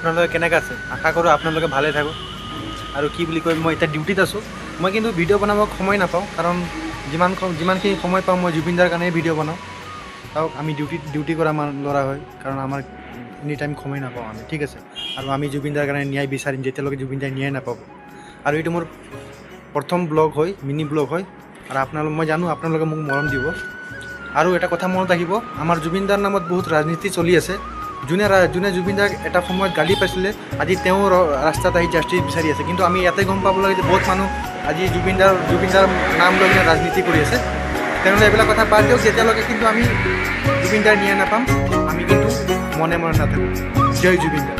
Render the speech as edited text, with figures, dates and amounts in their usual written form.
আপোনালোকে কেনেকৈ আছে? আশা কৰোঁ আপোনালোকে ভালে থাকক। আৰু কি বুলি কয়, মই এতিয়া ডিউটিত আছোঁ। মই কিন্তু ভিডিঅ' বনাব সময় নাপাওঁ, কাৰণ যিমানখিনি সময় পাওঁ মই জুবিন দাৰ কাৰণেই ভিডিঅ' বনাওঁ। চাওক, আমি ডিউটি কৰা ল'ৰা হয়, কাৰণ আমাৰ এনি টাইম সময় নাপাওঁ আমি, ঠিক আছে। আৰু আমি জুবিন দাৰ কাৰণে ন্যায় বিচাৰিম যেতিয়ালৈকে জুবিন দাই ন্যায় নাপাব। আৰু এইটো মোৰ প্ৰথম ব্লগ হয়, মিনি ব্লগ হয়। আৰু মই জানো আপোনালোকে মোক মৰম দিব। আৰু এটা কথা মনত ৰাখিব, আমাৰ জুবিন দাৰ নামত বহুত ৰাজনীতি চলি আছে। যোনে জুবিন দাক এটা সময়ত গালি পাইছিলে, আজি তেওঁ ৰাস্তাত আহি জাষ্টিছ বিচাৰি আছে। কিন্তু আমি ইয়াতে গম পাব লাগে যে বহুত মানুহ আজি জুবিন দাৰ নাম লৈ কিনে ৰাজনীতি কৰি আছে। তেনেহ'লে এইবিলাক কথা বাদ দিয়ক। যেতিয়ালৈকে কিন্তু আমি জুবিন দাৰ ন্যায় নাপাম, আমি কিন্তু মনে নাথাকোঁ। জয় জুবিন দা।